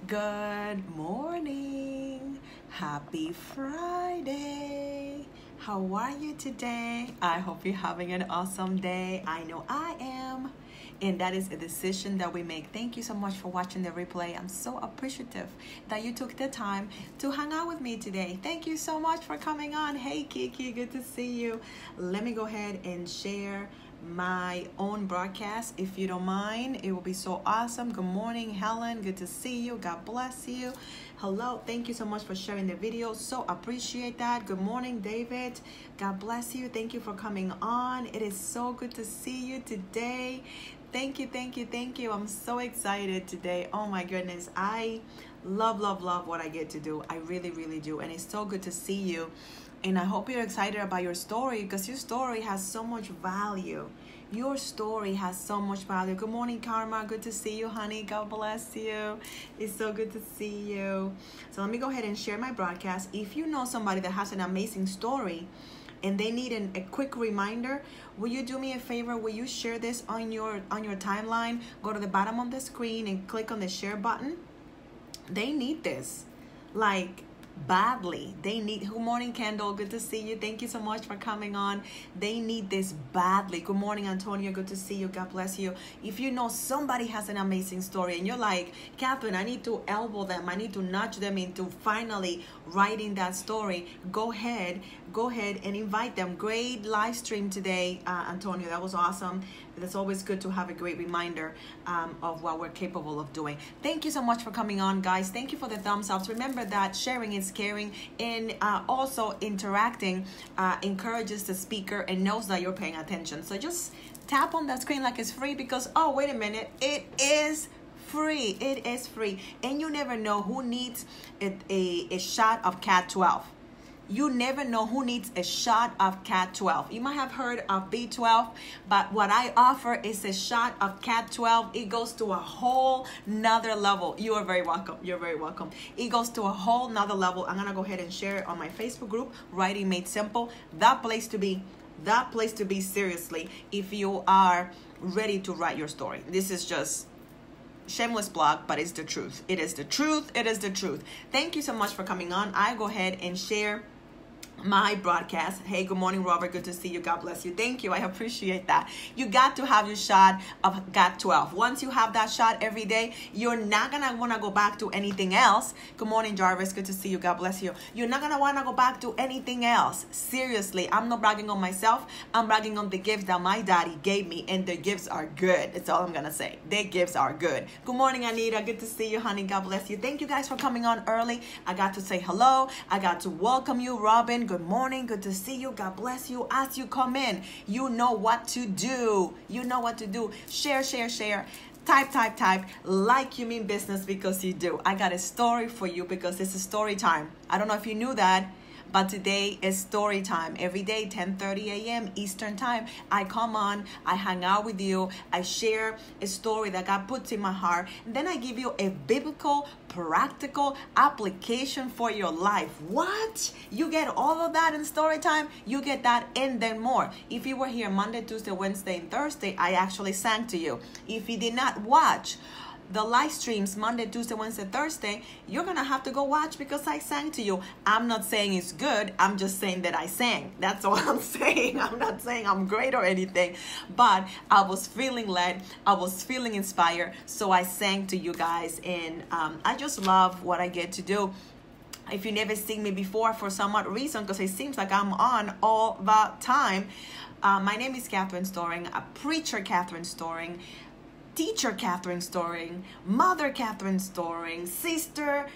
Good morning. Happy Friday. How are you today? I hope you're having an awesome day. I know I am. And that is a decision that we make. Thank you so much for watching the replay. I'm so appreciative that you took the time to hang out with me today. Thank you so much for coming on. Hey, Kiki, good to see you. Let me go ahead and share my own broadcast if you don't mind. It will be so awesome. Good morning, Helen, good to see you. God bless you. Hello, thank you so much for sharing the video. So appreciate that. Good morning, David. God bless you. Thank you for coming on. It is so good to see you today. Thank you. I'm so excited today. Oh my goodness, I love what I get to do. I really do, and it's so good to see you. And I hope you're excited about your story, because your story has so much value. Your story has so much value. Good morning, Karma. Good to see you, honey. God bless you. It's so good to see you. So let me go ahead and share my broadcast. If you know somebody that has an amazing story and they need a quick reminder, will you do me a favor? Will you share this on your timeline? Go to the bottom of the screen and click on the share button. They need this, like, badly. They need. Good morning, Kendall. Good to see you. Thank you so much for coming on. They need this badly. Good morning, Antonio. Good to see you. God bless you. If you know somebody has an amazing story and you're like, Catherine, I need to elbow them, I need to nudge them into finally writing that story, go ahead and invite them. Great live stream today, Antonio. That was awesome. It's always good to have a great reminder of what we're capable of doing. Thank you so much for coming on, guys. Thank you for the thumbs ups. Remember that sharing is caring, and also interacting encourages the speaker and knows that you're paying attention. So just tap on that screen like it's free, because, oh, wait a minute, it is free. It is free. And you never know who needs a shot of Cat 12. You never know who needs a shot of Cat 12. You might have heard of B12, but what I offer is a shot of Cat 12. It goes to a whole nother level. You are very welcome. You're very welcome. It goes to a whole nother level. I'm gonna go ahead and share it on my Facebook group, Writing Made Simple. That place to be. That place to be, seriously, if you are ready to write your story. This is just shameless plug, but it's the truth. It is the truth. It is the truth. Thank you so much for coming on. I go ahead and share my broadcast. Hey, good morning, Robert. Good to see you. God bless you. Thank you. I appreciate that. You got to have your shot of Got 12. Once you have that shot every day, you're not gonna want to go back to anything else. Good morning, Jarvis. Good to see you. God bless you. You're not gonna want to go back to anything else. Seriously, I'm not bragging on myself. I'm bragging on the gifts that my daddy gave me, and the gifts are good. That's all I'm gonna say. The gifts are good. Good morning, Anita. Good to see you, honey. God bless you. Thank you guys for coming on early. I got to say hello. I got to welcome you, Robin. Good morning. Good to see you. God bless you. As you come in, you know what to do. You know what to do. Share. Type. Like you mean business, because you do. I got a story for you, because it's a story time. I don't know if you knew that, but today is story time. Every day, 10:30 a.m. Eastern time, I come on, I hang out with you, I share a story that God puts in my heart, and then I give you a biblical, practical application for your life. What? You get all of that in story time? You get that and then more. If you were here Monday, Tuesday, Wednesday, and Thursday, I actually sang to you. If you did not watch the live streams Monday, Tuesday, Wednesday, Thursday, you're gonna have to go watch, because I sang to you. I'm not saying it's good. I'm just saying that I sang. That's all I'm saying. I'm not saying I'm great or anything, but I was feeling led. I was feeling inspired. So I sang to you guys, and I just love what I get to do. If you never seen me before for some odd reason, because it seems like I'm on all the time, my name is Catherine Storing, a preacher Catherine Storing, teacher Catherine Storing, mother Catherine Storing, sister,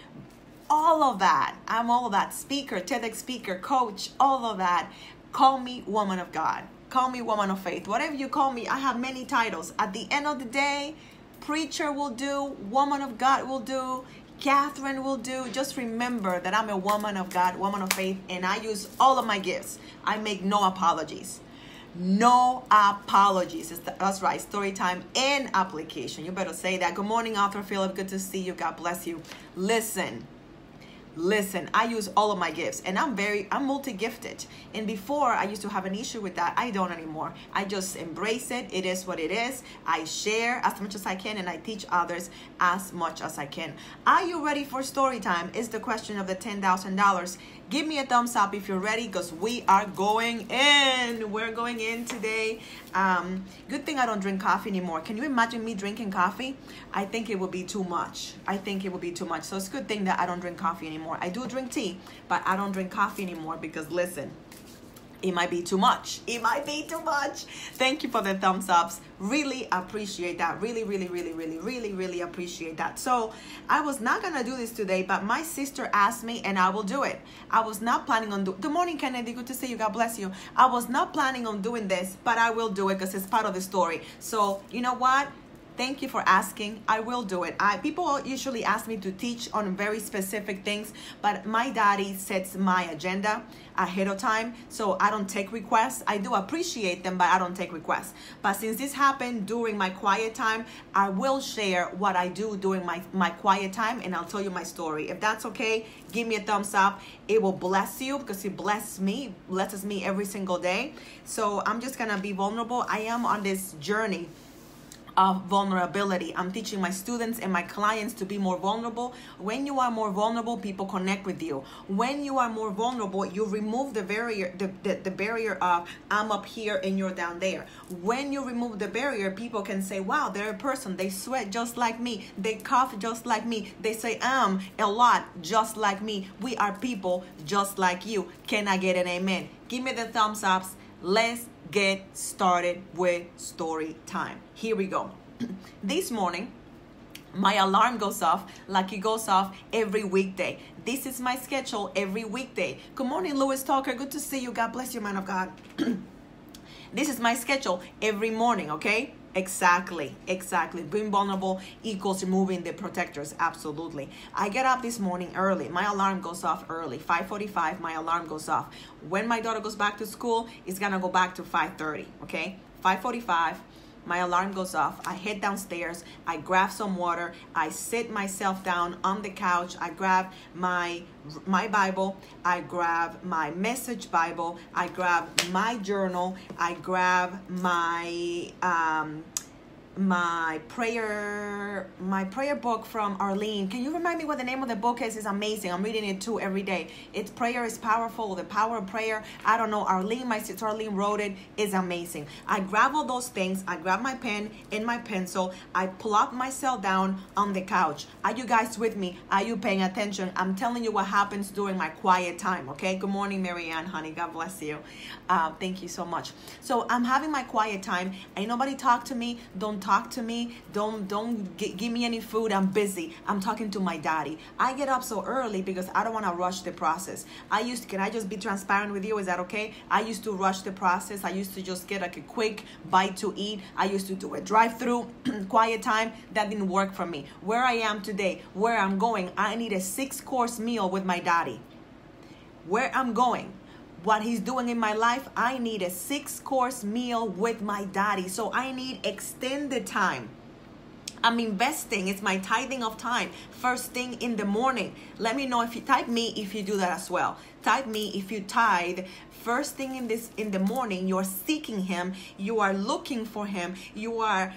all of that. I'm all of that. Speaker, TEDx speaker, coach, all of that. Call me woman of God. Call me woman of faith. Whatever you call me, I have many titles. At the end of the day, preacher will do, woman of God will do, Catherine will do. Just remember that I'm a woman of God, woman of faith, and I use all of my gifts. I make no apologies. No apologies. That's right. Story time and application. You better say that. Good morning, Arthur Philip. Good to see you. God bless you. Listen, Listen, I use all of my gifts, and I'm multi-gifted. And before, I used to have an issue with that. I don't anymore. I just embrace it. It is what it is. I share as much as I can, and I teach others as much as I can. Are you ready for story time? Is the question of the $10,000. Give me a thumbs up if you're ready, because we are going in. We're going in today. Good thing I don't drink coffee anymore. Can you imagine me drinking coffee? I think it would be too much. I think it would be too much. So it's a good thing that I don't drink coffee anymore. I do drink tea, but I don't drink coffee anymore because, listen, it might be too much. It might be too much. Thank you for the thumbs ups. Really appreciate that. Really appreciate that. So I was not going to do this today, but my sister asked me and I will do it. I was not planning on good morning, Kennedy. Good to see you. God bless you. I was not planning on doing this, but I will do it because it's part of the story. So you know what? Thank you for asking. I will do it. People usually ask me to teach on very specific things, but my daddy sets my agenda ahead of time, so I don't take requests. I do appreciate them, but I don't take requests. But since this happened during my quiet time, I will share what I do during my quiet time, and I'll tell you my story. If that's okay, give me a thumbs up. It will bless you because it blesses me every single day. So I'm just gonna be vulnerable. I am on this journey of vulnerability. I'm teaching my students and my clients to be more vulnerable. When you are more vulnerable, people connect with you. When you are more vulnerable, you remove the barrier, the barrier of I'm up here and you're down there. When you remove the barrier, people can say, wow, they're a person. They sweat just like me. They cough just like me. They say a lot just like me. We are people just like you. Can I get an amen? Give me the thumbs ups. Let's get started with story time. Here we go. This morning, my alarm goes off like it goes off every weekday. This is my schedule every weekday. Good morning, Louis Talker. Good to see you. God bless you, man of God. This is my schedule every morning, okay? Exactly. Being vulnerable equals removing the protectors. Absolutely. I get up this morning early. My alarm goes off early. 5:45, my alarm goes off. When my daughter goes back to school, it's going to go back to 5:30, okay? 5:45. My alarm goes off. I head downstairs. I grab some water. I sit myself down on the couch. I grab my Bible. I grab my message Bible. I grab my journal. I grab my prayer book from Arlene. Can you remind me what the name of the book is? It's amazing. I'm reading it too every day. It's Prayer is Powerful, The Power of Prayer. I don't know. Arlene, my sister Arlene wrote it. It's amazing. I grab all those things. I grab my pen and my pencil. I plop myself down on the couch. Are you guys with me? Are you paying attention? I'm telling you what happens during my quiet time, okay? Good morning, Marianne, honey. God bless you. Thank you so much. So I'm having my quiet time. Ain't nobody talk to me. Don't talk to me. Don't give me any food. I'm busy. I'm talking to my daddy. I get up so early because I don't want to rush the process. Can I just be transparent with you? Is that okay? I used to rush the process. I used to just get like a quick bite to eat. I used to do a drive-through quiet time. That didn't work for me. Where I am today, where I'm going, I need a 6-course meal with my daddy. Where I'm going, what he's doing in my life, I need a 6-course meal with my daddy. So I need extended time. I'm investing. It's my tithing of time. First thing in the morning. Let me know if you type me if you do that as well. Type me if you tithe. First thing in the morning, you're seeking him. You are looking for him. You are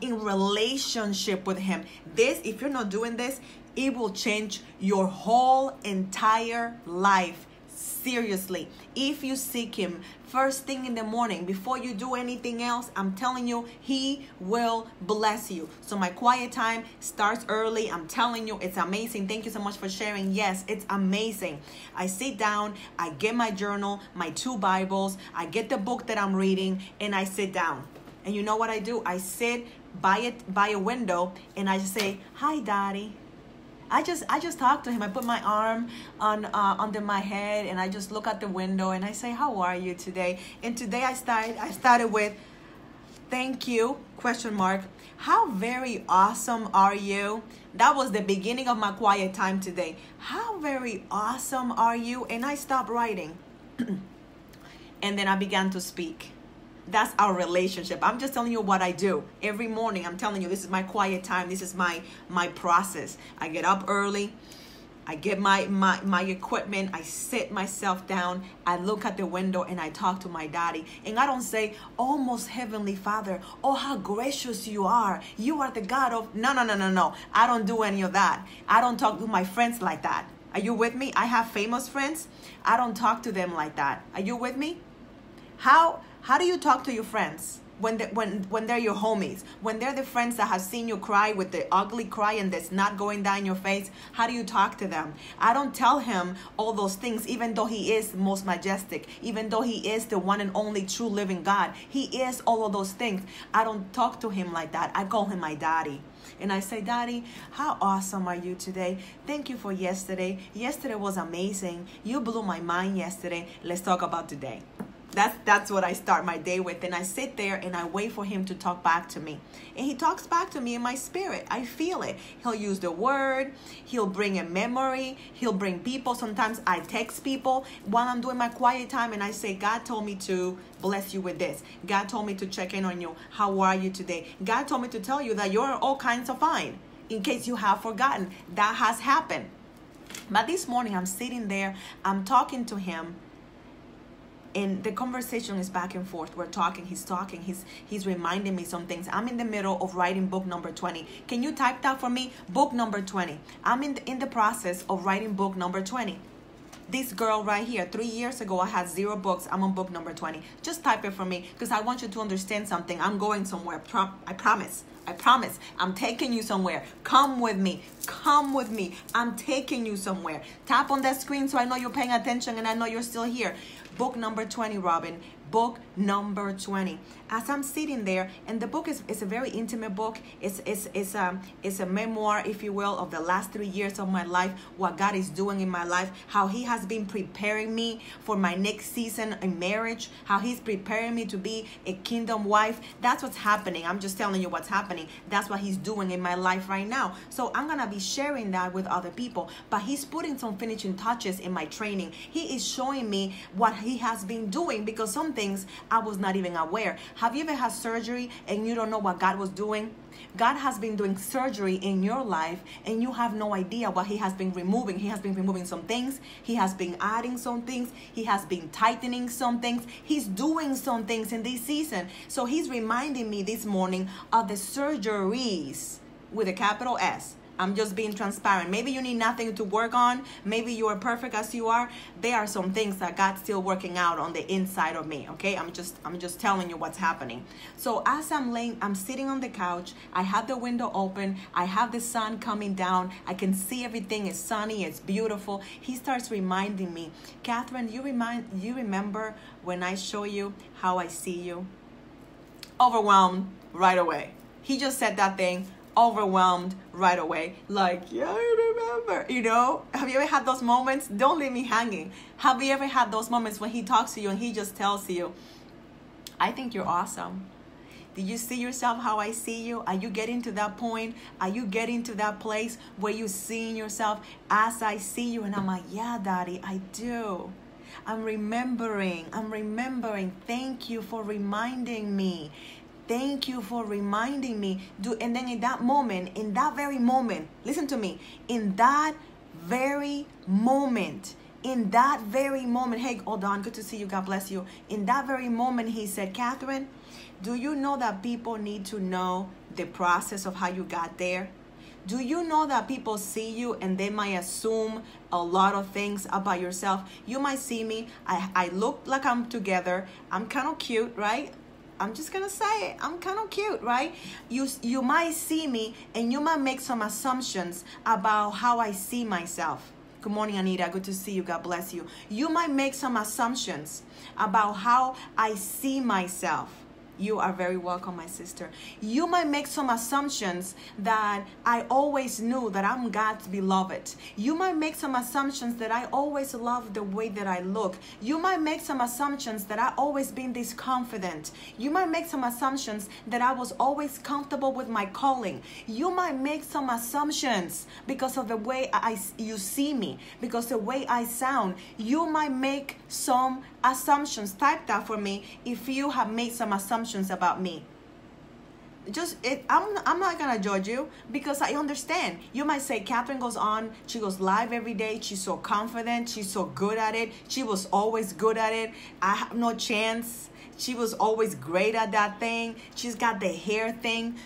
in relationship with him. This, if you're not doing this, it will change your whole entire life. Seriously, if you seek him first thing in the morning before you do anything else, I'm telling you, he will bless you. So my quiet time starts early. I'm telling you, it's amazing. Thank you so much for sharing. Yes, it's amazing. I sit down, I get my journal, my 2 Bibles, I get the book that I'm reading, and I sit down. And you know what I do? I sit by a window and I just say, "Hi, Daddy." I just talk to him. I put my arm under my head and I just look out the window and I say, "How are you today?" And today I started with, "Thank you, question mark. How very awesome are you?" That was the beginning of my quiet time today. How very awesome are you? And I stopped writing. And then I began to speak. That's our relationship. I'm just telling you what I do every morning. I'm telling you, this is my quiet time. This is my process. I get up early. I get my equipment, I sit myself down, I look at the window, and I talk to my daddy. And I don't say, oh, most heavenly Father, oh, how gracious you are. You are the God of... No. I don't do any of that. I don't talk to my friends like that. Are you with me? I have famous friends. I don't talk to them like that. Are you with me? How do you talk to your friends when they're your homies? When they're the friends that have seen you cry with the ugly cry and that's not going down your face? How do you talk to them? I don't tell him all those things, even though he is most majestic, even though he is the one and only true living God. He is all of those things. I don't talk to him like that. I call him my daddy. And I say, Daddy, how awesome are you today? Thank you for yesterday. Yesterday was amazing. You blew my mind yesterday. Let's talk about today. That's what I start my day with. And I sit there and I wait for him to talk back to me. And he talks back to me in my spirit. I feel it. He'll use the word. He'll bring a memory. He'll bring people. Sometimes I text people while I'm doing my quiet time and I say, God told me to bless you with this. God told me to check in on you. How are you today? God told me to tell you that you're all kinds of fine. In case you have forgotten, that has happened. But this morning I'm sitting there. I'm talking to him. And the conversation is back and forth. We're talking, he's reminding me some things. I'm in the middle of writing book number 20. Can you type that for me? Book number 20. I'm in the process of writing book number 20. This girl right here, 3 years ago, I had 0 books. I'm on book number 20. Just type it for me because I want you to understand something. I'm going somewhere. I promise. I promise. I'm taking you somewhere. Come with me. Come with me. I'm taking you somewhere. Tap on that screen so I know you're paying attention and I know you're still here. Book number 20, Robin. Book number 20. As I'm sitting there, and the book is a very intimate book. It's a memoir, if you will, of the last 3 years of my life, what God is doing in my life, how he has been preparing me for my next season in marriage, how he's preparing me to be a kingdom wife. That's what's happening. I'm just telling you what's happening. That's what he's doing in my life right now. So I'm going to be sharing that with other people, but he's putting some finishing touches in my training. He is showing me what he has been doing because some things I was not even aware. Have you ever had surgery and you don't know what God was doing? God has been doing surgery in your life and you have no idea what he has been removing. He has been removing some things. He has been adding some things. He has been tightening some things. He's doing some things in this season. So he's reminding me this morning of the surgeries with a capital S. I'm just being transparent. Maybe you need nothing to work on. Maybe you are perfect as you are. There are some things that God's still working out on the inside of me. Okay, I'm just telling you what's happening. So as I'm sitting on the couch. I have the window open. I have the sun coming down. I can see everything is sunny. It's beautiful. He starts reminding me, Catherine, you remember when I show you how I see you? Overwhelmed right away. He just said that thing. Overwhelmed right away, like, yeah, I remember, you know. Have you ever had those moments? Don't leave me hanging. Have you ever had those moments when he talks to you and he just tells you, I think you're awesome? Do you see yourself how I see you? Are you getting to that point? Are you getting to that place where you're seeing yourself as I see you? And I'm like, yeah, Daddy, I do. I'm remembering. Thank you for reminding me. Thank you for reminding me. And then in that very moment, listen to me. In that very moment, hey, hold on, good to see you, God bless you. In that very moment, he said, Catherine, do you know that people need to know the process of how you got there? Do you know that people see you and they might assume a lot of things about yourself? You might see me, I look like I'm together, I'm kind of cute, right? I'm just going to say it. I'm kind of cute, right? You might see me and you might make some assumptions about how I see myself. Good morning, Anita. Good to see you. God bless you. You might make some assumptions about how I see myself. You are very welcome, my sister. You might make some assumptions that I always knew that I'm God's beloved. You might make some assumptions that I always love the way that I look. You might make some assumptions that I always been this confident. You might make some assumptions that I was always comfortable with my calling. You might make some assumptions because of the way you see me, because the way I sound. You might make some assumptions. Type that for me if you have made some assumptions about me. I'm not gonna judge you because I understand. You might say Catherine goes on, she goes live every day, she's so confident, she's so good at it, she was always good at it, I have no chance. She was always great at that thing. She's got the hair thing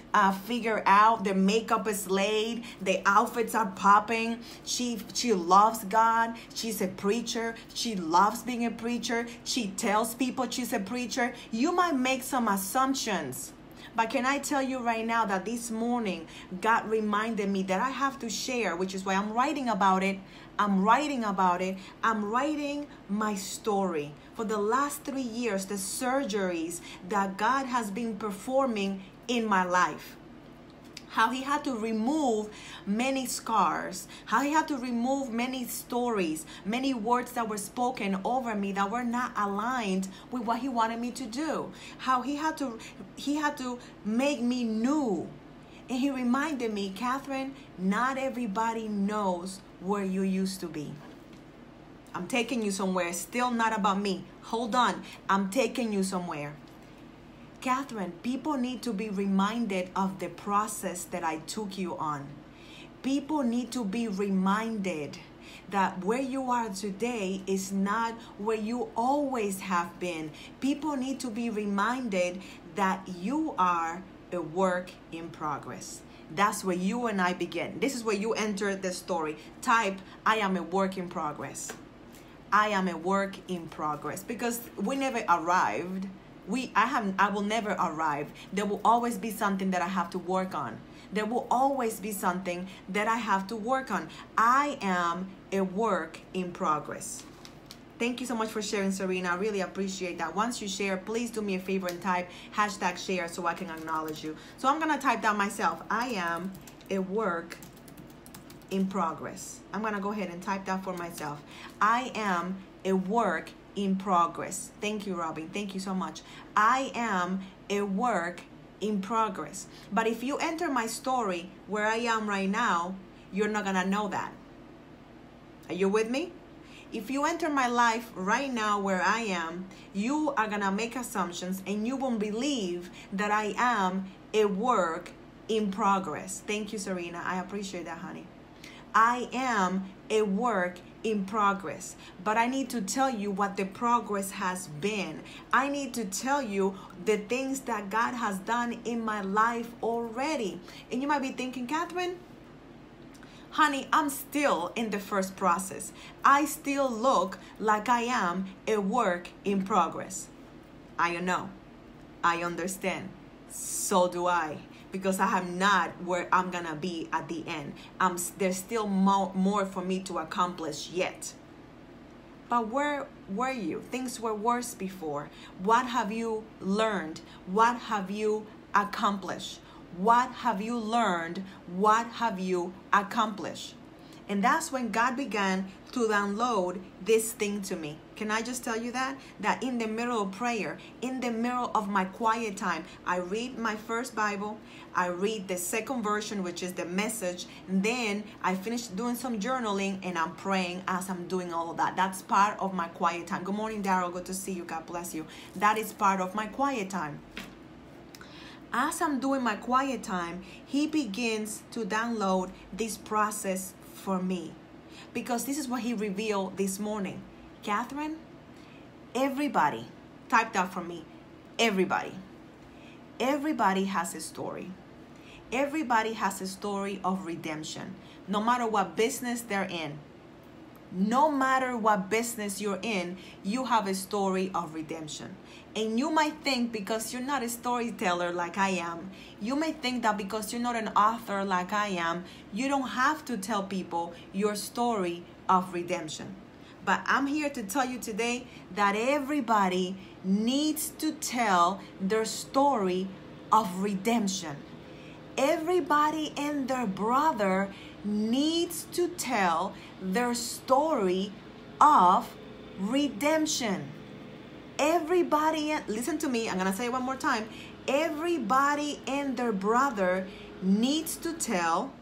figured out. The makeup is laid. The outfits are popping. She loves God. She's a preacher. She loves being a preacher. She tells people she's a preacher. You might make some assumptions. But can I tell you right now that this morning, God reminded me that I have to share, which is why I'm writing about it. I'm writing my story. For the last 3 years, the surgeries that God has been performing in my life. How he had to remove many scars, how he had to remove many stories, many words that were spoken over me that were not aligned with what he wanted me to do. How he had to make me new. And he reminded me, Catherine, not everybody knows where you used to be. I'm taking you somewhere. It's still not about me. Hold on. I'm taking you somewhere. Catherine, people need to be reminded of the process that I took you on. People need to be reminded that where you are today is not where you always have been. People need to be reminded that you are a work in progress. That's where you and I begin. This is where you enter the story. Type, I am a work in progress. I am a work in progress. Because we never arrived. I will never arrive. There will always be something that I have to work on. There will always be something that I have to work on. I am a work in progress. Thank you so much for sharing, Serena. I really appreciate that. Once you share, please do me a favor and type #share so I can acknowledge you. So I'm going to type that myself. I am a work in progress. I'm going to go ahead and type that for myself. I am a work in progress. Thank you, Robin. Thank you so much. I am a work in progress. But if you enter my story where I am right now, you're not going to know that. Are you with me? If you enter my life right now where I am, you are going to make assumptions and you won't believe that I am a work in progress. Thank you, Serena. I appreciate that, honey. I am a work in progress, but I need to tell you what the progress has been. I need to tell you the things that God has done in my life already. And you might be thinking, Catherine, honey, I'm still in the first process. I still look like I am a work in progress. I know. I understand. So do I. Because I am not where I'm going to be at the end. There's still more for me to accomplish yet. But where were you? Things were worse before. What have you learned? What have you accomplished? What have you learned? What have you accomplished? And that's when God began to download this thing to me. Can I just tell you that? That in the middle of prayer, in the middle of my quiet time, I read my first Bible, I read the second version, which is the Message, and then I finish doing some journaling and I'm praying as I'm doing all of that. That's part of my quiet time. Good morning, Daryl. Good to see you. God bless you. That is part of my quiet time. As I'm doing my quiet time, he begins to download this process for me. Because this is what he revealed this morning. Catherine, everybody, type that for me. Everybody has a story. Everybody has a story of redemption. No matter what business they're in. No matter what business you're in, you have a story of redemption. And you might think because you're not a storyteller like I am, you may think that because you're not an author like I am, you don't have to tell people your story of redemption. But I'm here to tell you today that everybody needs to tell their story of redemption. Everybody and their brother needs to tell their story of redemption. Everybody, listen to me, I'm going to say it one more time. Everybody and their brother needs to tell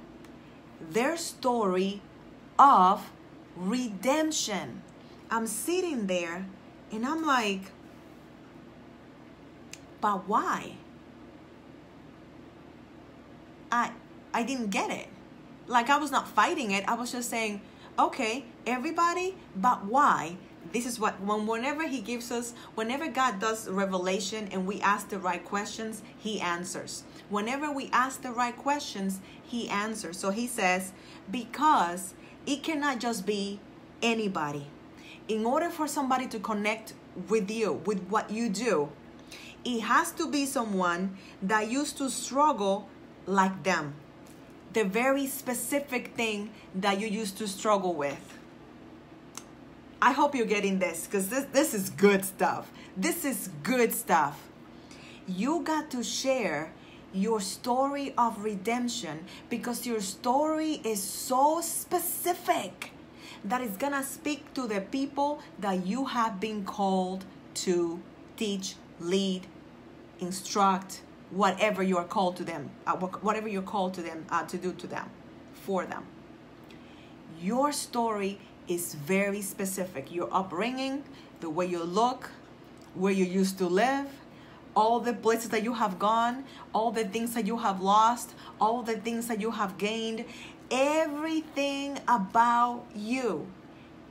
their story of redemption. I'm sitting there and I'm like, but why? I didn't get it. Like, I was not fighting it. I was just saying, okay, everybody, but why? This is what, whenever he gives us, whenever God does revelation and we ask the right questions, he answers. Whenever we ask the right questions, he answers. So he says, because it cannot just be anybody. In order for somebody to connect with you, with what you do, it has to be someone that used to struggle like them. The very specific thing that you used to struggle with. I hope you're getting this, because this is good stuff. This is good stuff. You got to share your story of redemption, because your story is so specific that it's going to speak to the people that you have been called to teach, lead, instruct, whatever you are called to them, whatever you're called to them to do to them, for them. Your story is very specific. Your upbringing, the way you look, where you used to live, all the places that you have gone, all the things that you have lost, all the things that you have gained, everything about you.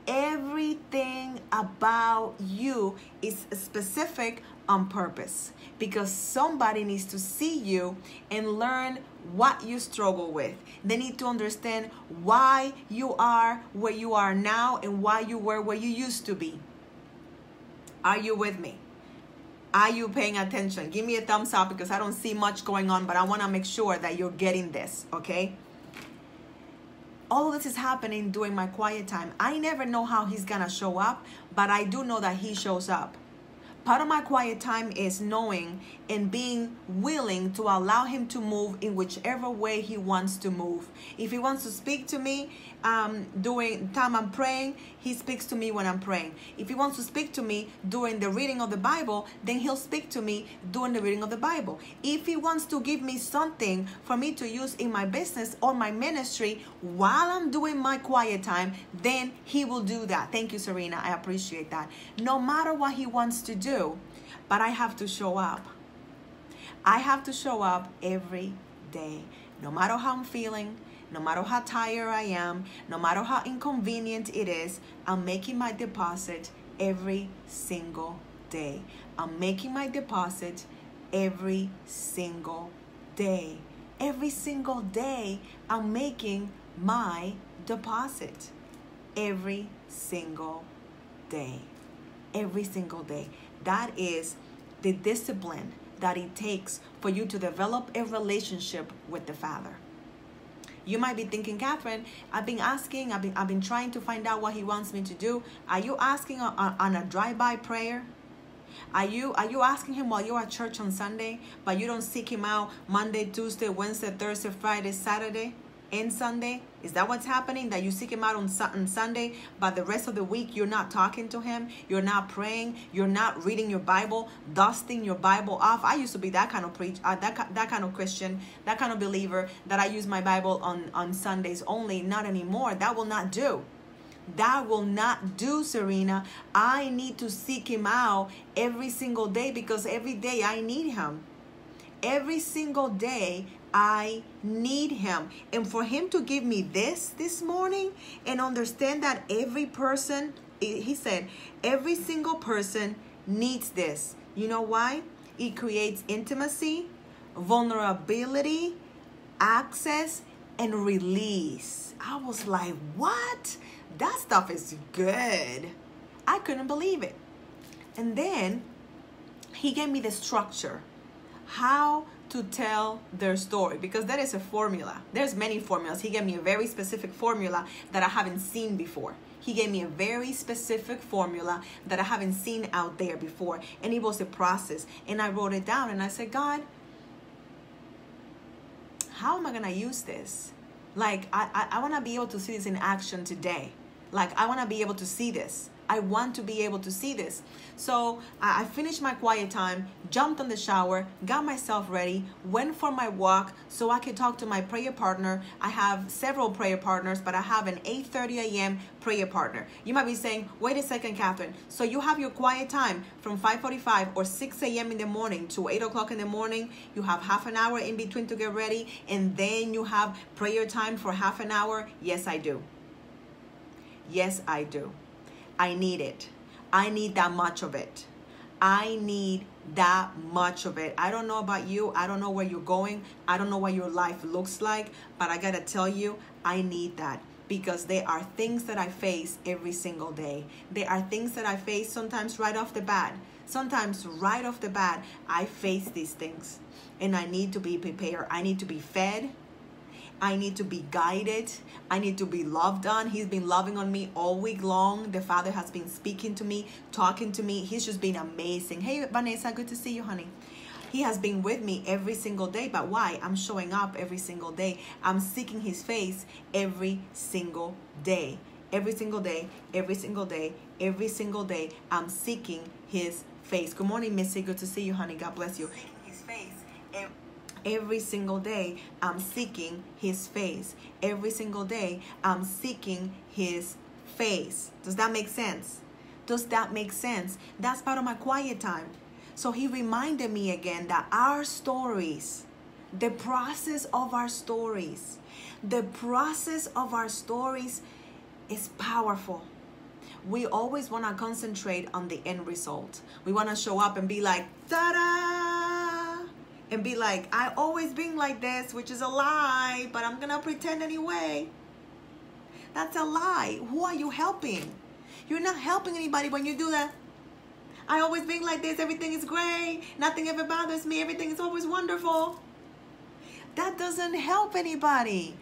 Everything about you is specific on purpose, because somebody needs to see you and learn what you struggle with. They need to understand why you are where you are now and why you were where you used to be. Are you with me? Are you paying attention? Give me a thumbs up, because I don't see much going on, but I want to make sure that you're getting this, okay? All of this is happening during my quiet time. I never know how he's going to show up, but I do know that he shows up. Part of my quiet time is knowing and being willing to allow him to move in whichever way he wants to move. If he wants to speak to me during time I'm praying, he speaks to me when I'm praying. If he wants to speak to me during the reading of the Bible, then he'll speak to me during the reading of the Bible. If he wants to give me something for me to use in my business or my ministry while I'm doing my quiet time, then he will do that. Thank you, Serena. I appreciate that. No matter what he wants to do, but I have to show up. I have to show up every day, no matter how I'm feeling, no matter how tired I am, no matter how inconvenient it is. I'm making my deposit every single day. I'm making my deposit every single day. Every single day, I'm making my deposit. Every single day. Every single day. That is the discipline that it takes for you to develop a relationship with the Father. You might be thinking, Catherine, I've been trying to find out what he wants me to do. Are you asking on a drive-by prayer? Are you asking him while you're at church on Sunday, but you don't seek him out Monday, Tuesday, Wednesday, Thursday, Friday, Saturday, and Sunday? Is that what's happening? That you seek him out on Sunday, but the rest of the week you're not talking to him, you're not praying, you're not reading your Bible, dusting your Bible off? I used to be that kind of that kind of Christian, that kind of believer, that I use my Bible on Sundays only. Not anymore. That will not do. That will not do, Serena. I need to seek him out every single day, because every day I need him. Every single day I need him. And for him to give me this morning and understand that every person, he said, every single person needs this. You know why? It creates intimacy, vulnerability, access, and release. I was like, what? That stuff is good. I couldn't believe it. And then he gave me the structure, how to tell their story, because that is a formula. There's many formulas. He gave me a very specific formula that I haven't seen before. He gave me a very specific formula that I haven't seen out there before. And it was a process. And I wrote it down and I said, God, how am I going to use this? Like, I want to be able to see this in action today. Like, I want to be able to see this. I want to be able to see this. So I finished my quiet time, jumped on the shower, got myself ready, went for my walk so I could talk to my prayer partner. I have several prayer partners, but I have an 8:30 a.m. prayer partner. You might be saying, wait a second, Catherine. So you have your quiet time from 5:45 or 6 a.m. in the morning to 8 o'clock in the morning. You have half an hour in between to get ready, and then you have prayer time for half an hour. Yes, I do. Yes, I do. I need it. I need that much of it. I need that much of it. I don't know about you. I don't know where you're going. I don't know what your life looks like, but I gotta tell you, I need that, because there are things that I face every single day. There are things that I face sometimes right off the bat. Sometimes right off the bat, I face these things, and I need to be prepared. I need to be fed. I need to be guided. I need to be loved on. He's been loving on me all week long. The Father has been speaking to me, talking to me. He's just been amazing. Hey, Vanessa, good to see you, honey. He has been with me every single day. But why? I'm showing up every single day. I'm seeking his face every single day. Every single day, every single day, every single day, I'm seeking his face. Good morning, Missy. Good to see you, honey. God bless you. His face. Every single day, I'm seeking his face. Every single day, I'm seeking his face. Does that make sense? Does that make sense? That's part of my quiet time. So he reminded me again that our stories, the process of our stories, is powerful. We always want to concentrate on the end result. We want to show up and be like, ta-da! And be like, I always been like this, which is a lie, but I'm gonna pretend anyway. That's a lie. Who are you helping? You're not helping anybody when you do that. I always been like this, everything is great, nothing ever bothers me, everything is always wonderful. That doesn't help anybody.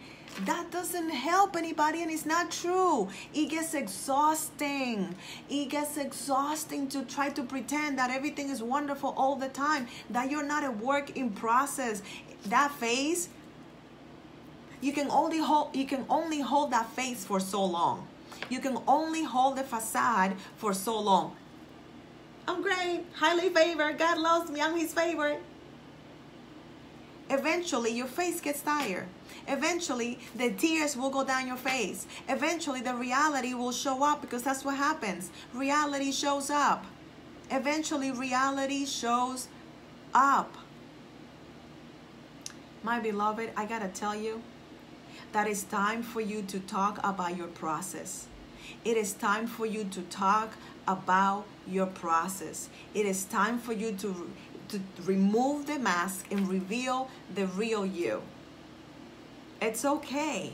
That doesn't help anybody, and it's not true. It gets exhausting. It gets exhausting to try to pretend that everything is wonderful all the time, that you're not a work in process. That face, you can only hold that face for so long. You can only hold the facade for so long. I'm great, highly favored, God loves me, I'm his favorite. Eventually, your face gets tired. Eventually, the tears will go down your face. Eventually, the reality will show up, because that's what happens. Reality shows up. Eventually, reality shows up. My beloved, I gotta tell you that it's time for you to talk about your process. It is time for you to talk about your process. It is time for you to remove the mask and reveal the real you. It's okay.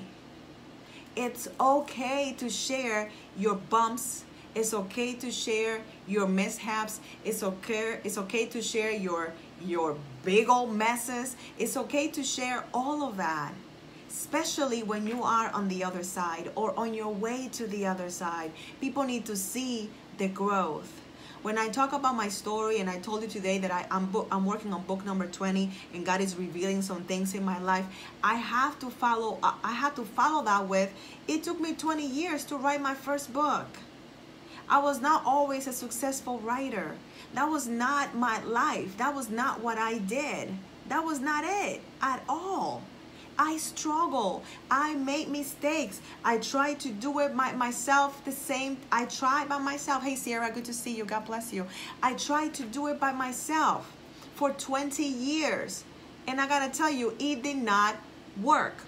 It's okay to share your bumps. It's okay to share your mishaps. It's okay to share your big old messes. It's okay to share all of that, especially when you are on the other side or on your way to the other side. People need to see the growth. When I talk about my story, and I told you today that I'm working on book number 20, and God is revealing some things in my life, I have to follow that with, it took me 20 years to write my first book. I was not always a successful writer. That was not my life. That was not what I did. That was not it at all. I struggle. I made mistakes. I tried to do it myself the same. I tried by myself. Hey, Sierra, good to see you. God bless you. I tried to do it by myself for 20 years. And I got to tell you, it did not work.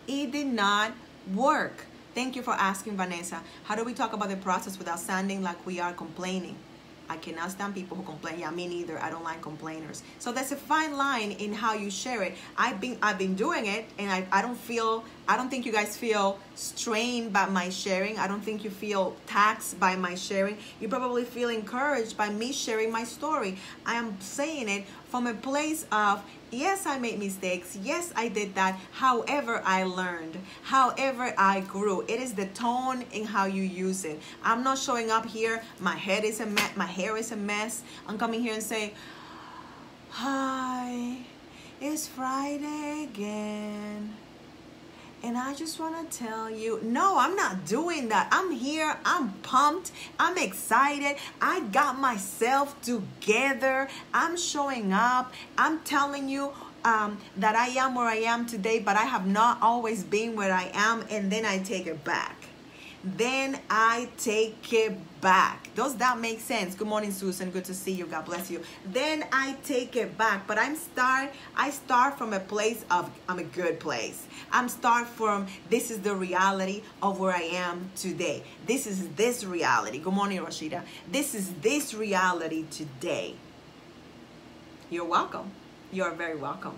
It did not work. Thank you for asking, Vanessa. How do we talk about the process without sounding like we are complaining? I cannot stand people who complain. Yeah, me neither. I don't like complainers. So there's a fine line in how you share it. I've been doing it, and I don't think you guys feel strained by my sharing. I don't think you feel taxed by my sharing. You probably feel encouraged by me sharing my story. I am saying it from a place of, yes, I made mistakes. Yes, I did that. However, I learned. However, I grew. It is the tone in how you use it. I'm not showing up here. My head is a mess. My hair is a mess. I'm coming here and say, hi, it's Friday again. And I just want to tell you, no, I'm not doing that. I'm here. I'm pumped. I'm excited. I got myself together. I'm showing up. I'm telling you that I am where I am today, but I have not always been where I am. And then I take it back. Then I take it back. Does that make sense? Good morning, Susan. Good to see you. God bless you. Then I take it back. But I start from a place of, I'm a good place. I'm start from, this is the reality of where I am today. This is this reality. Good morning, Rashida. This is this reality today. You're welcome. You're very welcome.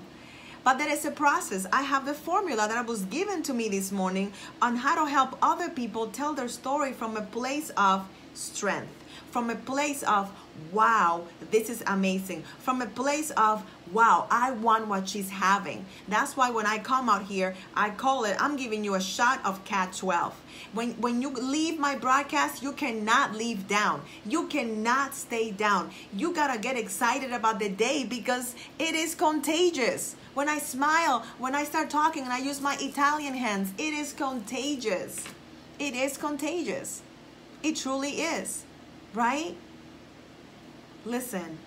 But there is a process. I have the formula that was given to me this morning on how to help other people tell their story from a place of strength, from a place of, wow, this is amazing, from a place of, wow, I want what she's having. That's why when I come out here, I call it, I'm giving you a shot of Cat 12. When you leave my broadcast, you cannot leave down. You cannot stay down. You gotta get excited about the day because it is contagious. When I smile, when I start talking and I use my Italian hands, it is contagious. It is contagious. It truly is, right? Listen,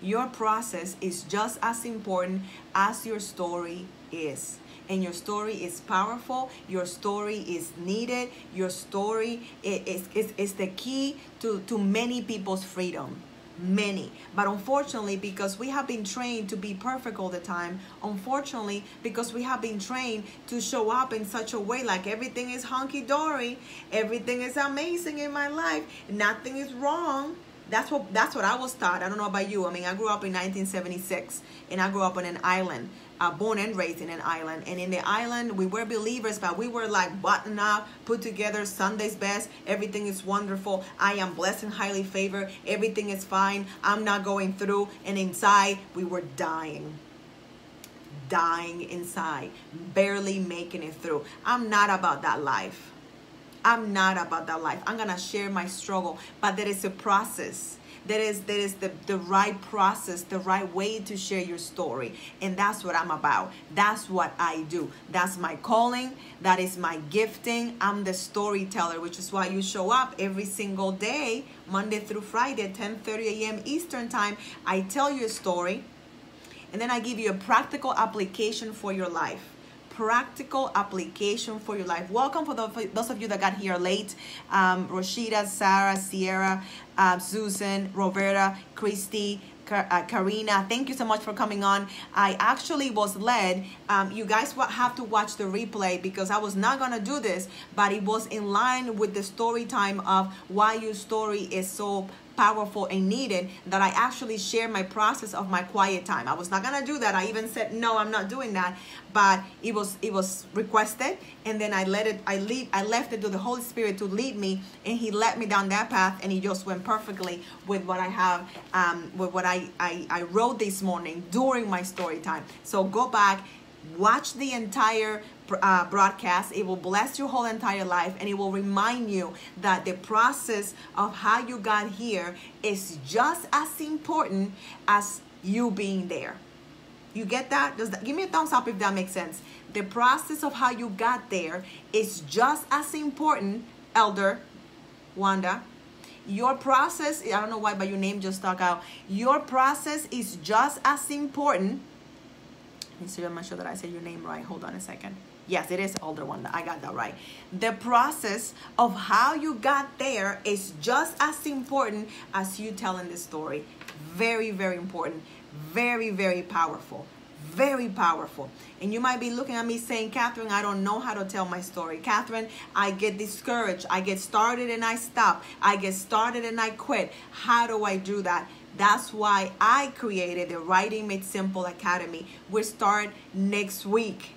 your process is just as important as your story is. And your story is powerful. Your story is needed. Your story is the key to many people's freedom. Many. But unfortunately, because we have been trained to be perfect all the time, unfortunately, because we have been trained to show up in such a way like everything is hunky-dory, everything is amazing in my life, nothing is wrong. That's what I was taught. I don't know about you. I mean, I grew up in 1976, and I grew up on an island, born and raised in an island. And in the island, we were believers, but we were like buttoned up, put together, Sunday's best. Everything is wonderful. I am blessed and highly favored. Everything is fine. I'm not going through. And inside, we were dying inside, barely making it through. I'm not about that life. I'm not about that life. I'm going to share my struggle, but there is a process. There is the right process, the right way to share your story. And that's what I'm about. That's what I do. That's my calling. That is my gifting. I'm the storyteller, which is why you show up every single day, Monday through Friday, 10:30 a.m. Eastern time. I tell you a story, and then I give you a practical application for your life. Practical application for your life. Welcome for those of you that got here late. Rashida, Sarah, Sierra, Susan, Roberta, Christy, Karina, thank you so much for coming on. I actually was led. You guys have to watch the replay because I was not going to do this, but it was in line with the story time of why your story is so powerful and needed, that I actually share my process of my quiet time. I was not gonna do that. I even said no, I'm not doing that, but it was requested, and then I left it to the Holy Spirit to lead me, and He led me down that path, and He just went perfectly with what I have, with what I wrote this morning during my story time. So go back, watch the entire broadcast. It will bless your whole entire life, and it will remind you that the process of how you got here is just as important as you being there. You get that? Give me a thumbs up if that makes sense. The process of how you got there is just as important, Elder Wanda. Your process, I don't know why, but your name just stuck out. Your process is just as important. Let me see, I'm not sure that I said your name right. Hold on a second. Yes, it is Elder Wanda. I got that right. The process of how you got there is just as important as you telling the story. Very, very important. Very, very powerful. Very powerful. And you might be looking at me saying, Catherine, I don't know how to tell my story. Catherine, I get discouraged. I get started and I stop. I get started and I quit. How do I do that? That's why I created the Writing Made Simple Academy. We start next week.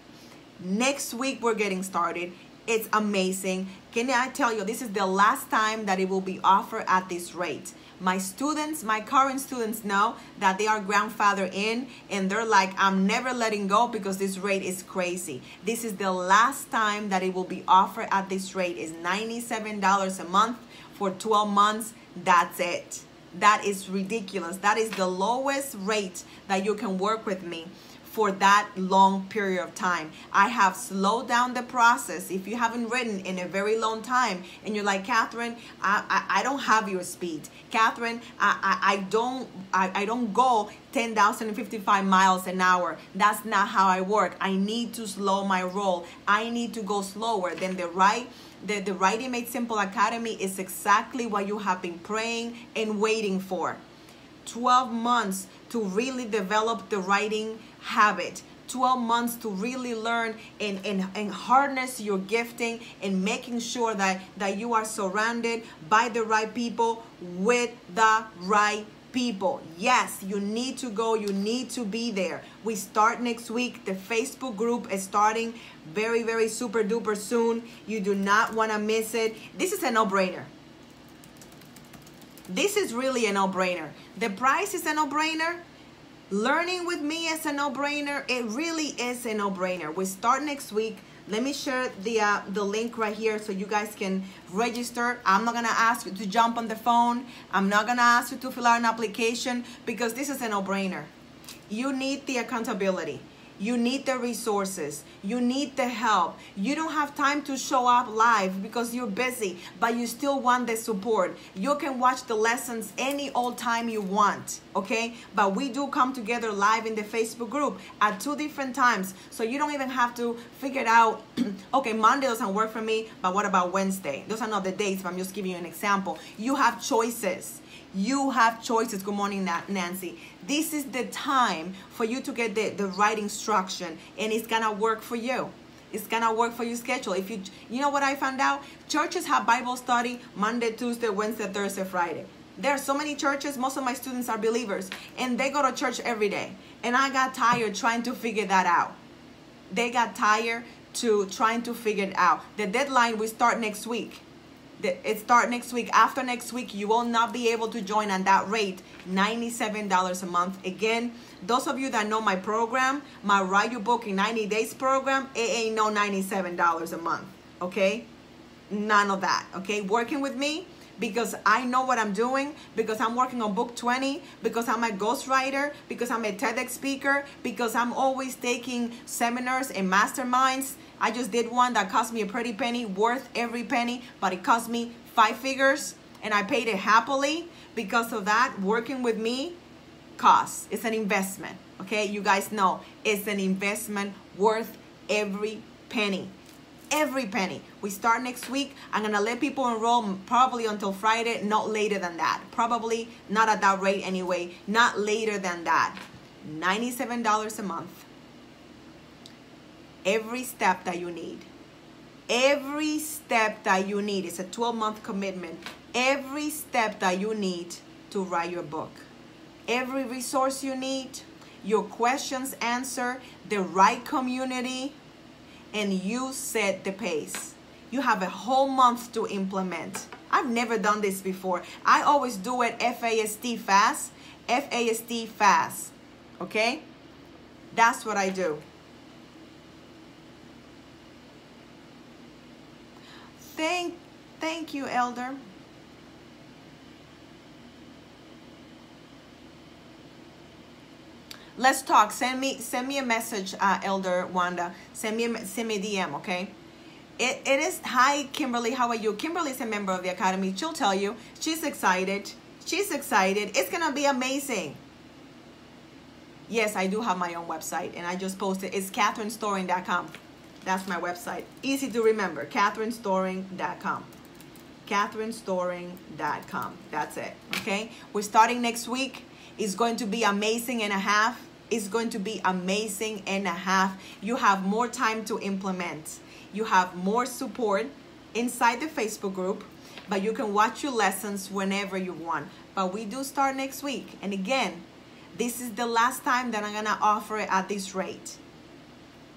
Next week, we're getting started. It's amazing. Can I tell you, this is the last time that it will be offered at this rate. My students, my current students know that they are grandfathered in, and they're like, I'm never letting go because this rate is crazy. This is the last time that it will be offered at this rate. It's $97 a month for 12 months. That's it. That is ridiculous. That is the lowest rate that you can work with me for that long period of time. I have slowed down the process. If you haven't written in a very long time and you're like, Catherine, I don't have your speed. Catherine, I don't go 10,055 miles an hour. That's not how I work. I need to slow my roll. I need to go slower. Then the Writing Made Simple Academy is exactly what you have been praying and waiting for. 12 months to really develop the writing habit. 12 months to really learn and harness your gifting and making sure that you are surrounded by the right people with the right people. Yes, you need to go. You need to be there. We start next week. The Facebook group is starting very, very super duper soon. You do not want to miss it. This is a no-brainer. This is really a no-brainer. The price is a no-brainer. Learning with me is a no-brainer. It really is a no-brainer. We start next week. Let me share the link right here so you guys can register. I'm not gonna ask you to jump on the phone. I'm not gonna ask you to fill out an application because this is a no-brainer. You need the accountability. You need the resources. You need the help. You don't have time to show up live because you're busy, but you still want the support. You can watch the lessons any old time you want, okay? But we do come together live in the Facebook group at 2 different times, so you don't even have to figure it out. Okay, Monday doesn't work for me, but what about Wednesday? Those are not the dates, but I'm just giving you an example. You have choices. You have choices. Good morning, Nancy. This is the time for you to get the right instruction, and it's gonna work for you. It's gonna work for your schedule. If you know what I found out? Churches have Bible study Monday, Tuesday, Wednesday, Thursday, Friday. There are so many churches. Most of my students are believers, and they go to church every day. And I got tired trying to figure that out. They got tired trying to figure it out. The deadline will start next week. It starts next week. After next week, you will not be able to join on that rate, $97 a month. Again, those of you that know my program, my Write Your Book in 90 Days program, it ain't no $97 a month, okay? None of that, okay? Working with me because I know what I'm doing, because I'm working on book 20, because I'm a ghostwriter, because I'm a TEDx speaker, because I'm always taking seminars and masterminds. I just did one that cost me a pretty penny, worth every penny, but it cost me 5 figures, and I paid it happily. Because of that, working with me costs. It's an investment, okay? You guys know it's an investment worth every penny. Every penny. We start next week. I'm going to let people enroll probably until Friday, not later than that. Probably not at that rate anyway, not later than that. $97 a month. Every step that you need. Every step that you need. It's a 12-month commitment. Every step that you need to write your book. Every resource you need. Your questions answered. The right community. And you set the pace. You have a whole month to implement. I've never done this before. I always do it FAST fast. FAST fast. Okay? That's what I do. Thank you, Elder. Let's talk. Send me a message, Elder Wanda. Send me a DM, okay? It is. Hi, Kimberly. How are you? Kimberly's a member of the Academy. She'll tell you. She's excited. She's excited. It's gonna be amazing. Yes, I do have my own website, and I just posted. It's CatherineStoring.com. That's my website. Easy to remember. CatherineStoring.com. CatherineStoring.com. That's it. Okay. We're starting next week. It's going to be amazing and a half. It's going to be amazing and a half. You have more time to implement. You have more support inside the Facebook group, but you can watch your lessons whenever you want. But we do start next week. And again, this is the last time that I'm going to offer it at this rate.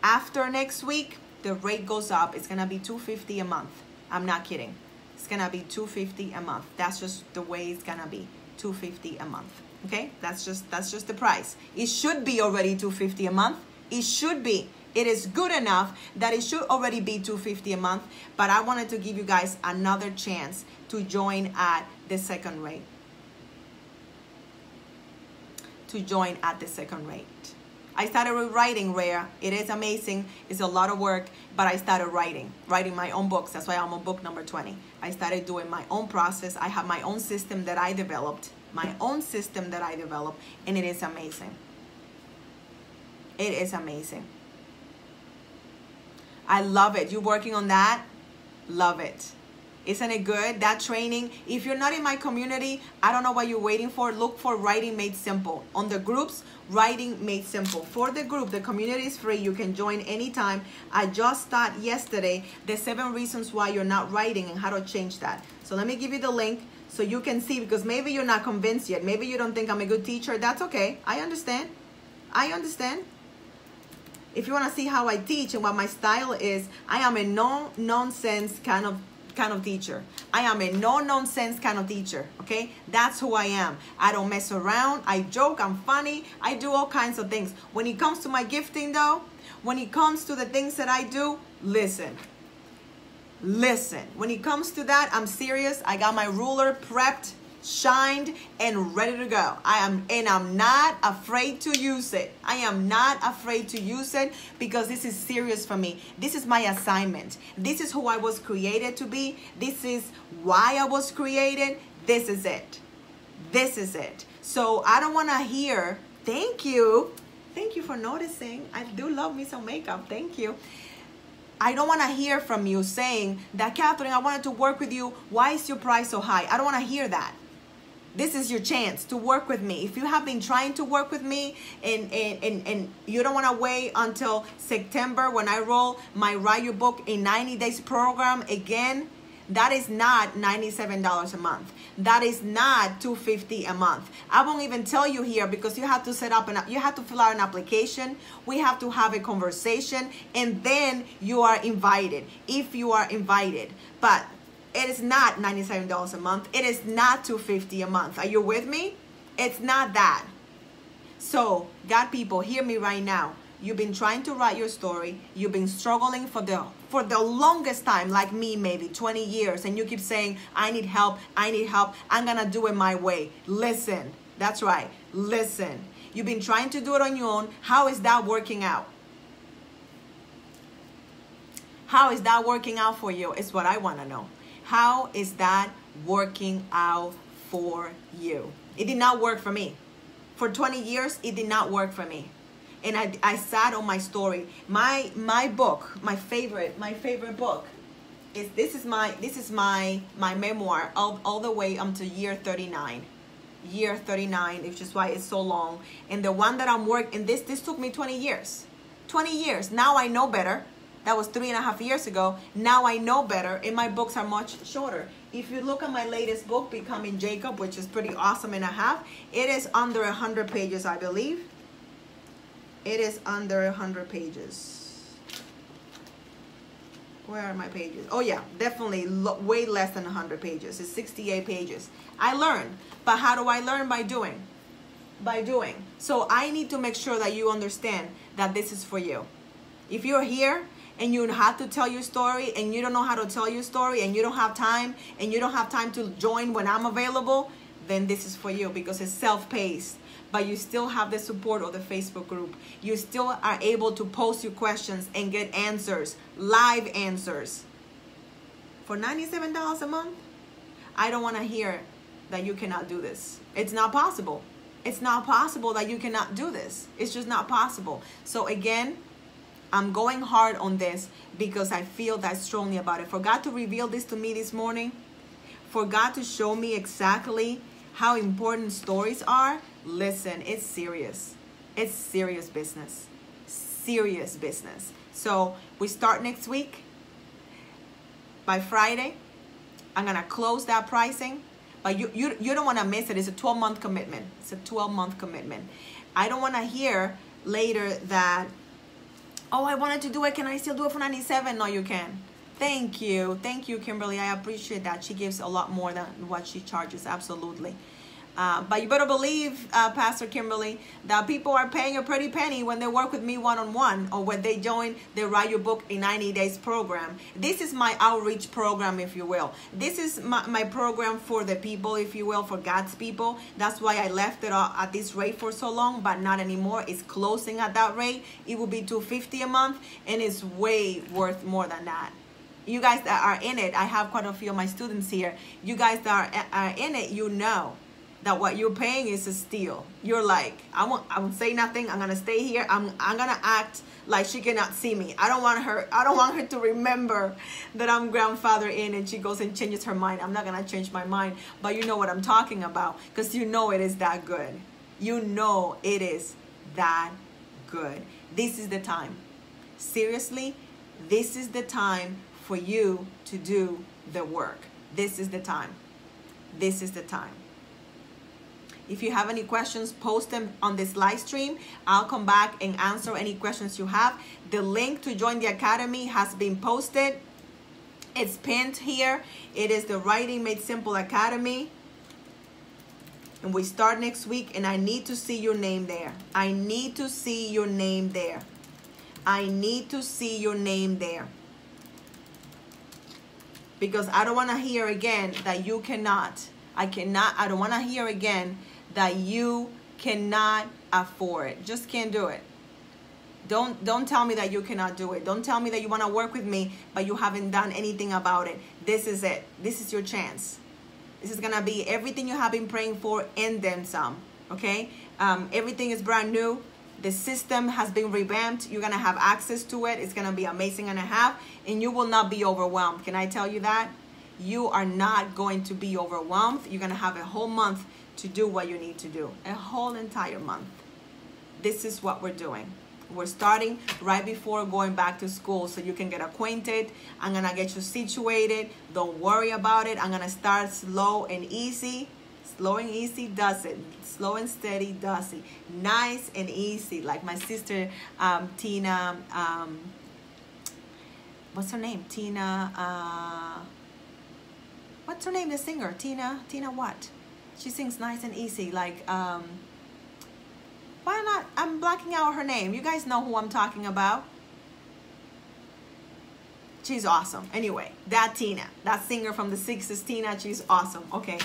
After next week, the rate goes up. It's going to be $250 a month. I'm not kidding. It's going to be $250 a month. That's just the way it's going to be. $250 a month. Okay? That's just the price. It should be already $250 a month. It should be. It is good enough that it should already be $250 a month, but I wanted to give you guys another chance to join at the second rate. To join at the second rate. I started with writing, Rhea. It is amazing. It's a lot of work, but I started writing my own books. That's why I'm on book number 20. I started doing my own process. I have my own system that I developed, and it is amazing. It is amazing. I love it. You working on that? Love it. Isn't it good? That training. If you're not in my community, I don't know what you're waiting for. Look for Writing Made Simple. On the groups, Writing Made Simple. For the group, the community is free. You can join anytime. I just taught yesterday the 7 reasons why you're not writing and how to change that. So let me give you the link so you can see, because maybe you're not convinced yet. Maybe you don't think I'm a good teacher. That's okay. I understand. I understand. If you want to see how I teach and what my style is, I am a no-nonsense kind of teacher. I am a no-nonsense kind of teacher, okay? That's who I am. I don't mess around. I joke. I'm funny. I do all kinds of things. When it comes to my gifting, though, when it comes to the things that I do, listen. When it comes to that, I'm serious. I got my ruler prepped, shined, and ready to go. I'm not afraid to use it. I am not afraid to use it because this is serious for me. This is my assignment. This is who I was created to be. This is why I was created. This is it. This is it. So I don't want to hear, thank you. Thank you for noticing. I do love me some makeup. Thank you. I don't want to hear from you saying that, Catherine, I wanted to work with you. Why is your price so high? I don't want to hear that. This is your chance to work with me. If you have been trying to work with me and you don't want to wait until September when I roll my Write Your Book in 90 Days program again, that is not $97 a month. That is not $250 a month. I won't even tell you here because you have to set up you have to fill out an application. We have to have a conversation, and then you are invited if you are invited. But it is not $97 a month. It is not $250 a month. Are you with me? It's not that. So, God people, hear me right now. You've been trying to write your story. You've been struggling for the longest time, like me, maybe 20 years. And you keep saying, I need help. I need help. I'm going to do it my way. Listen. That's right. Listen. You've been trying to do it on your own. How is that working out? How is that working out for you? Is what I want to know. How is that working out for you? It did not work for me. For 20 years, it did not work for me. And I sat on my story. My book, my favorite book is this is my memoir all the way up to year 39. Year 39, which is why it's so long. And the one that I'm working, this took me 20 years. 20 years. Now I know better. That was 3.5 years ago. Now I know better, and my books are much shorter. If you look at my latest book, Becoming Jacob, which is pretty awesome and a half, it is under 100 pages, I believe. It is under 100 pages. Where are my pages? Oh yeah, definitely way less than 100 pages. It's 68 pages. I learned, but how do I learn? By doing. By doing. So I need to make sure that you understand that this is for you. If you're here and you have to tell your story and you don't know how to tell your story and you don't have time to join when I'm available, then this is for you because it's self-paced. But you still have the support of the Facebook group. You still are able to post your questions and get answers, live answers. For $97 a month, I don't want to hear that you cannot do this. It's not possible. It's not possible that you cannot do this. It's just not possible. So again, I'm going hard on this because I feel that strongly about it. For God to reveal this to me this morning, for God to show me exactly how important stories are, listen, it's serious. It's serious business. Serious business. So we start next week. By Friday, I'm going to close that pricing. But you don't want to miss it. It's a 12-month commitment. It's a 12-month commitment. I don't want to hear later that, oh, I wanted to do it. Can I still do it for $97? No, you can. Thank you. Thank you, Kimberly. I appreciate that. She gives a lot more than what she charges. Absolutely. But you better believe, Pastor Kimberly, that people are paying a pretty penny when they work with me one-on-one, or when they join the Write Your Book in 90 Days program. This is my outreach program, if you will. This is my program for the people, if you will, for God's people. That's why I left it at this rate for so long, but not anymore. It's closing at that rate. It will be $250 a month, and it's way worth more than that. You guys that are in it, I have quite a few of my students here. You guys that are in it, you know that what you're paying is a steal. You're like, I won't say nothing. I'm gonna stay here. I'm gonna act like she cannot see me. I don't want her to remember that I'm grandfather in, and she goes and changes her mind. I'm not gonna change my mind, but you know what I'm talking about, because you know it is that good. You know it is that good. This is the time. Seriously, this is the time for you to do the work. This is the time. This is the time. If you have any questions, post them on this live stream. I'll come back and answer any questions you have. The link to join the Academy has been posted. It's pinned here. It is the Writing Made Simple Academy. And we start next week, and I need to see your name there. I need to see your name there. I need to see your name there. Because I don't want to hear again that you cannot. I don't want to hear again that you cannot afford it. Just can't do it. Don't tell me that you cannot do it. Don't tell me that you want to work with me, but you haven't done anything about it. This is it. This is your chance. This is going to be everything you have been praying for and then some. Okay? Everything is brand new. The system has been revamped. You're going to have access to it. It's going to be amazing and a half, and you will not be overwhelmed. Can I tell you that? You are not going to be overwhelmed. You're going to have a whole month to do what you need to do. A whole entire month. This is what we're doing. We're starting right before going back to school so you can get acquainted. I'm going to get you situated. Don't worry about it. I'm going to start slow and easy. Slow and easy does it. Slow and steady does it. Nice and easy. Like my sister, Tina, what's her name? Tina, what's her name, the singer? Tina what? She sings nice and easy. Like, why not? I'm blacking out her name. You guys know who I'm talking about. She's awesome. Anyway, that Tina, that singer from the 60s, Tina, she's awesome. Okay.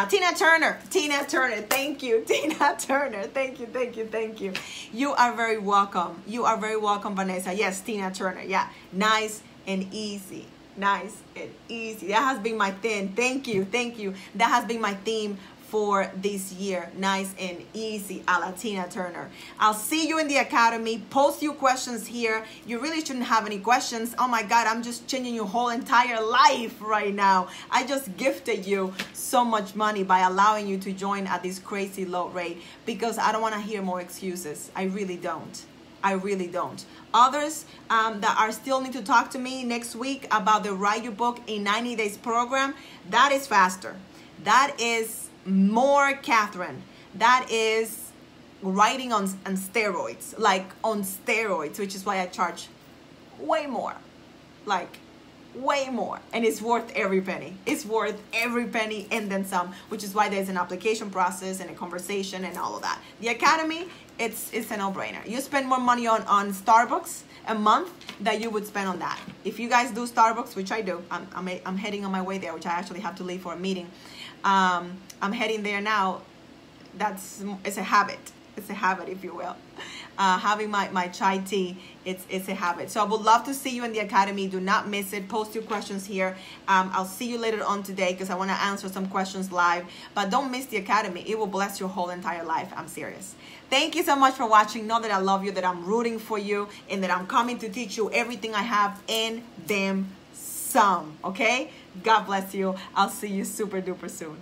Tina Turner. Thank you. Tina Turner. Thank you. You are very welcome. You are very welcome, Vanessa. Yes, Tina Turner. Yeah. Nice and easy. Nice and easy. That has been my theme. Thank you. That has been my theme for this year. Nice and easy, a la Tina Turner. I'll see you in the Academy. Post your questions here. You really shouldn't have any questions. Oh my God, I'm just changing your whole entire life right now. I just gifted you so much money by allowing you to join at this crazy low rate, because I don't want to hear more excuses. I really don't. Others that are still need to talk to me next week about the Write Your Book in 90 Days program, that is faster. That is more Catherine. That is writing on steroids, like on steroids, which is why I charge way more, like way more, and it's worth every penny. It's worth every penny and then some, which is why there's an application process and a conversation and all of that. The Academy, it's a no-brainer. You spend more money on Starbucks a month that you would spend on that. If you guys do Starbucks, which I do, I'm heading on my way there, which I actually have to leave for a meeting. I'm heading there now. It's a habit. It's a habit, if you will. Having my chai tea, it's a habit. So I would love to see you in the Academy. Do not miss it. Post your questions here. I'll see you later on today because I want to answer some questions live. But don't miss the Academy. It will bless your whole entire life. I'm serious. Thank you so much for watching. Know that I love you, that I'm rooting for you, and that I'm coming to teach you everything I have and then some. Okay? God bless you. I'll see you super duper soon.